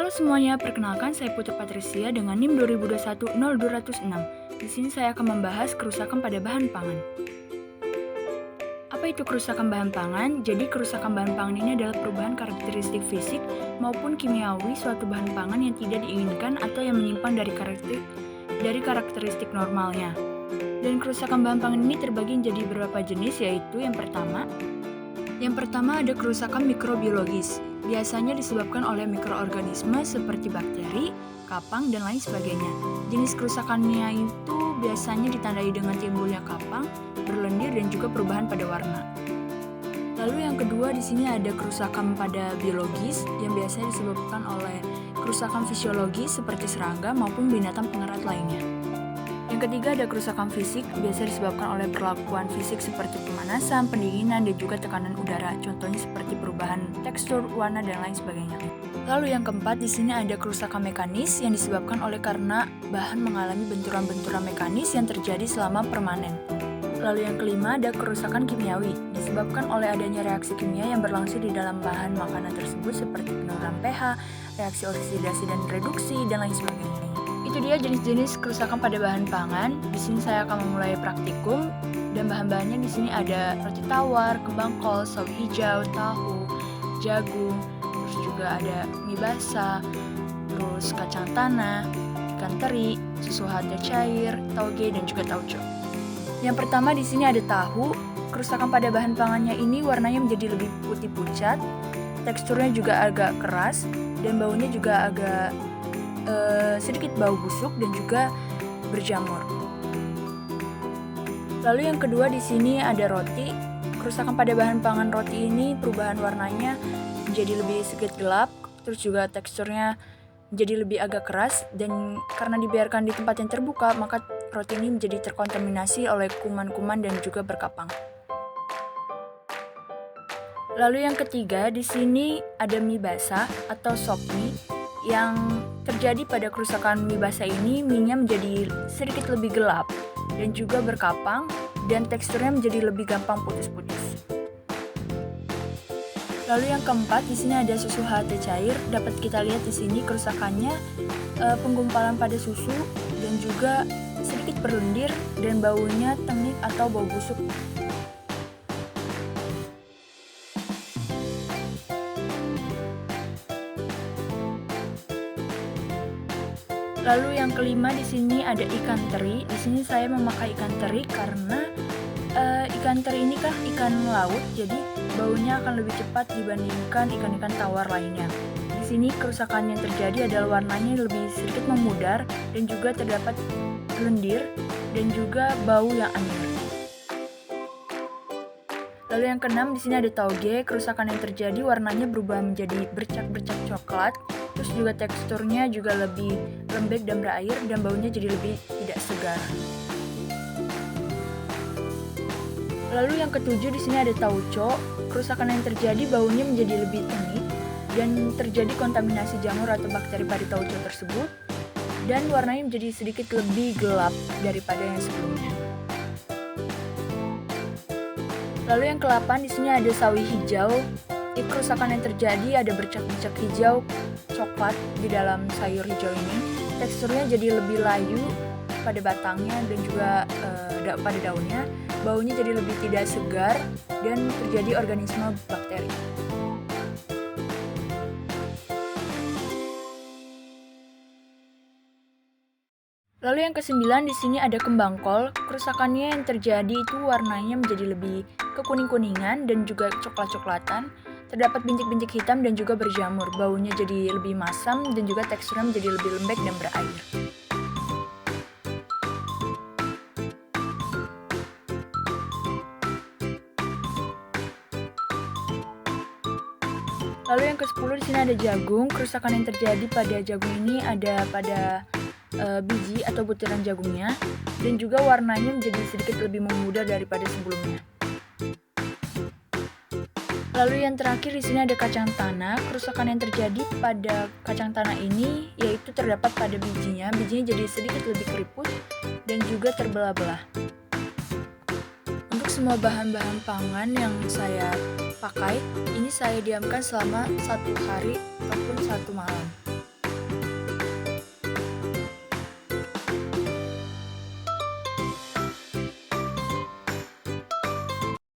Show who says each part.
Speaker 1: Halo semuanya, perkenalkan saya Putri Patricia dengan NIM 2021-0206. Di sini saya akan membahas kerusakan pada bahan pangan. Apa itu kerusakan bahan pangan? Jadi kerusakan bahan pangan ini adalah perubahan karakteristik fisik maupun kimiawi suatu bahan pangan yang tidak diinginkan atau yang menyimpang dari karakteristik normalnya. Dan kerusakan bahan pangan ini terbagi menjadi beberapa jenis, yaitu yang pertama ada kerusakan mikrobiologis. Biasanya disebabkan oleh mikroorganisme seperti bakteri, kapang, dan lain sebagainya. Jenis kerusakannya itu biasanya ditandai dengan timbulnya kapang, berlendir, dan juga perubahan pada warna. Lalu yang kedua di sini ada kerusakan pada biologis yang biasanya disebabkan oleh kerusakan fisiologis seperti serangga maupun binatang pengerat lainnya. Yang ketiga ada kerusakan fisik, biasa disebabkan oleh perlakuan fisik seperti pemanasan, pendinginan, dan juga tekanan udara. Contohnya seperti perubahan tekstur, warna, dan lain sebagainya. Lalu yang keempat di sini ada kerusakan mekanis yang disebabkan oleh karena bahan mengalami benturan-benturan mekanis yang terjadi selama permanen. Lalu yang kelima ada kerusakan kimiawi, disebabkan oleh adanya reaksi kimia yang berlangsung di dalam bahan makanan tersebut seperti penurunan pH, reaksi oksidasi dan reduksi, dan lain sebagainya. Itu dia jenis-jenis kerusakan pada bahan pangan. Di sini saya akan memulai praktikum dan bahan-bahannya di sini ada roti tawar, kembang kol, sawi hijau, tahu, jagung, terus juga ada mie basah, terus kacang tanah, ikan teri, susu hati cair, tauge, dan juga tauco. Yang pertama di sini ada tahu. Kerusakan pada bahan pangannya ini warnanya menjadi lebih putih pucat, teksturnya juga agak keras, dan baunya juga agak sedikit bau busuk dan juga berjamur. Lalu yang kedua di sini ada roti. Kerusakan pada bahan pangan roti ini perubahan warnanya menjadi lebih sedikit gelap, terus juga teksturnya menjadi lebih agak keras, dan karena dibiarkan di tempat yang terbuka, maka roti ini menjadi terkontaminasi oleh kuman-kuman dan juga berkapang. Lalu yang ketiga di sini ada mie basah atau sop mie. Yang terjadi pada kerusakan mie basah ini, mie-nya menjadi sedikit lebih gelap dan juga berkapang, dan teksturnya menjadi lebih gampang putus-putus. Lalu yang keempat di sini ada susu HT cair. Dapat kita lihat di sini kerusakannya penggumpalan pada susu dan juga sedikit berlendir dan baunya tengik atau bau busuk. Lalu yang kelima di sini ada ikan teri. Di sini saya memakai ikan teri karena ikan teri ini kan ikan laut, jadi baunya akan lebih cepat dibandingkan ikan-ikan tawar lainnya. Di sini kerusakan yang terjadi adalah warnanya lebih sedikit memudar dan juga terdapat lendir dan juga bau yang anyir. Lalu yang keenam di sini ada tauge. Kerusakan yang terjadi warnanya berubah menjadi bercak-bercak coklat. Terus juga teksturnya juga lebih lembek dan berair, dan baunya jadi lebih tidak segar. Lalu yang ketujuh di sini ada tauco. Kerusakan yang terjadi baunya menjadi lebih tengik dan terjadi kontaminasi jamur atau bakteri pada tauco tersebut, dan warnanya menjadi sedikit lebih gelap daripada yang sebelumnya. Lalu yang ke-8 di sini ada sawi hijau. Kerusakan yang terjadi ada bercak-bercak hijau coklat di dalam sayur hijau ini. Teksturnya jadi lebih layu pada batangnya dan juga pada daunnya. Baunya jadi lebih tidak segar dan terjadi organisme bakteri. Lalu yang ke-9 di sini ada kembang kol. Kerusakannya yang terjadi itu warnanya menjadi lebih kekuning-kuningan dan juga coklat-coklatan. Terdapat bintik-bintik hitam dan juga berjamur. Baunya jadi lebih masam dan juga teksturnya menjadi lebih lembek dan berair. Lalu yang ke-10 di sini ada jagung. Kerusakan yang terjadi pada jagung ini ada pada biji atau butiran jagungnya, dan juga warnanya menjadi sedikit lebih memudar daripada sebelumnya. Lalu yang terakhir di sini ada kacang tanah. Kerusakan yang terjadi pada kacang tanah ini yaitu terdapat pada bijinya. Bijinya jadi sedikit lebih keriput dan juga terbelah-belah. Untuk semua bahan-bahan pangan yang saya pakai, ini saya diamkan selama 1 hari ataupun 1 malam.